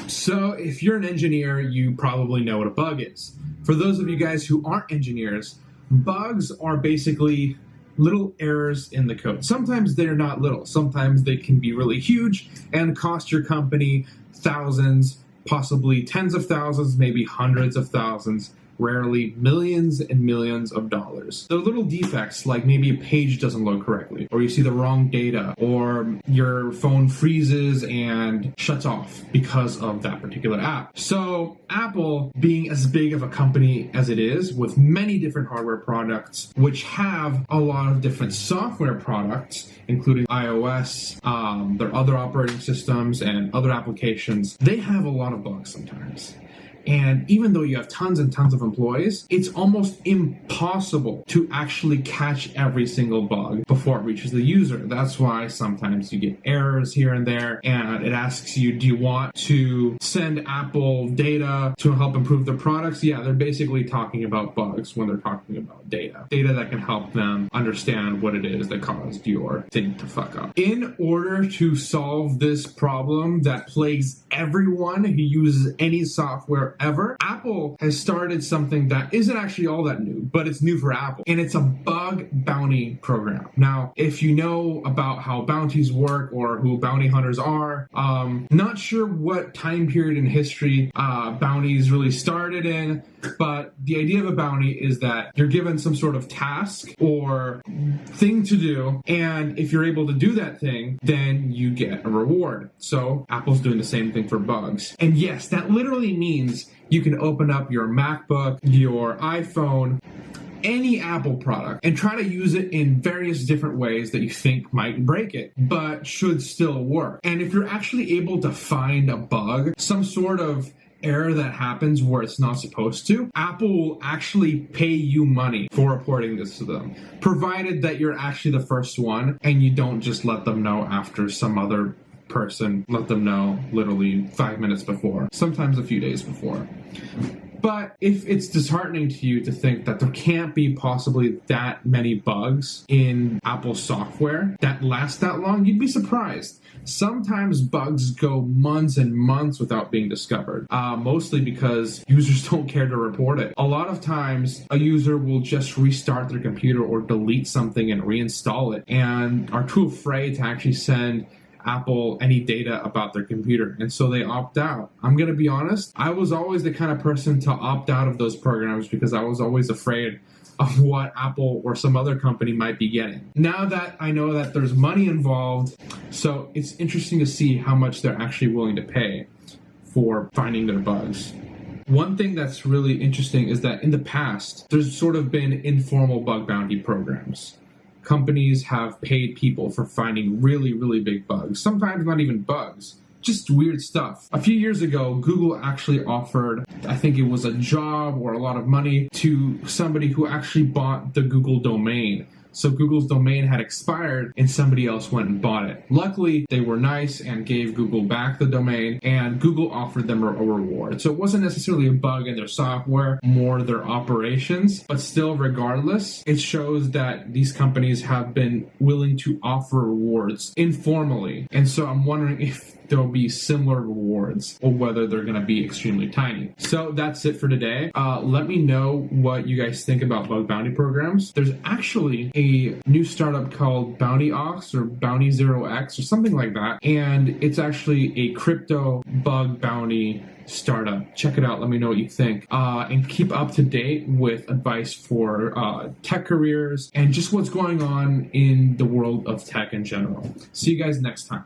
So if you're an engineer, you probably know what a bug is. For those of you guys who aren't engineers, bugs are basically little errors in the code. Sometimes they're not little. Sometimes they can be really huge and cost your company thousands, possibly tens of thousands, maybe hundreds of thousands, rarely millions and millions of dollars. They're little defects, like maybe a page doesn't load correctly, or you see the wrong data, or your phone freezes and shuts off because of that particular app. So Apple, being as big of a company as it is, with many different hardware products, which have a lot of different software products, including iOS, their other operating systems, and other applications, they have a lot of bugs sometimes. And even though you have tons and tons of employees, it's almost impossible to actually catch every single bug before it reaches the user. That's why sometimes you get errors here and there, and it asks you, do you want to send Apple data to help improve their products? Yeah, they're basically talking about bugs when they're talking about data. Data that can help them understand what it is that caused your thing to fuck up. In order to solve this problem that plagues everyone who uses any software ever, Apple has started something that isn't actually all that new, but it's new for Apple, and it's a bug bounty program. Now, if you know about how bounties work or who bounty hunters are, not sure what time period in history bounties really started in, but the idea of a bounty is that you're given some sort of task or thing to do, and if you're able to do that thing, then you get a reward. So Apple's doing the same thing for bugs. And yes, that literally means you can open up your MacBook, your iPhone, any Apple product, and try to use it in various different ways that you think might break it, but should still work. And if you're actually able to find a bug, some sort of error that happens where it's not supposed to, Apple will actually pay you money for reporting this to them, provided that you're actually the first one and you don't just let them know after some other person let them know literally 5 minutes before, sometimes a few days before. But if it's disheartening to you to think that there can't be possibly that many bugs in Apple software that last that long, you'd be surprised. Sometimes bugs go months and months without being discovered, mostly because users don't care to report it. A lot of times, a user will just restart their computer or delete something and reinstall it, and are too afraid to actually send Apple any data about their computer, and so they opt out. I'm gonna be honest, I was always the kind of person to opt out of those programs because I was always afraid of what Apple or some other company might be getting. Now that I know that there's money involved, so it's interesting to see how much they're actually willing to pay for finding their bugs. One thing that's really interesting is that in the past, there's sort of been informal bug bounty programs. Companies have paid people for finding really, really big bugs. Sometimes not even bugs, just weird stuff. A few years ago, Google actually offered, I think it was a job or a lot of money to somebody who actually bought the Google domain. So Google's domain had expired and somebody else went and bought it. Luckily, they were nice and gave Google back the domain, and Google offered them a reward. So it wasn't necessarily a bug in their software, more their operations, but still, regardless, it shows that these companies have been willing to offer rewards informally. And so I'm wondering if there'll be similar rewards or whether they're going to be extremely tiny. So that's it for today. Let me know what you guys think about bug bounty programs. There's actually a new startup called BountyOx or Bounty0x or something like that, and it's actually a crypto bug bounty startup. Check it out. Let me know what you think. And keep up to date with advice for tech careers and just what's going on in the world of tech in general. See you guys next time.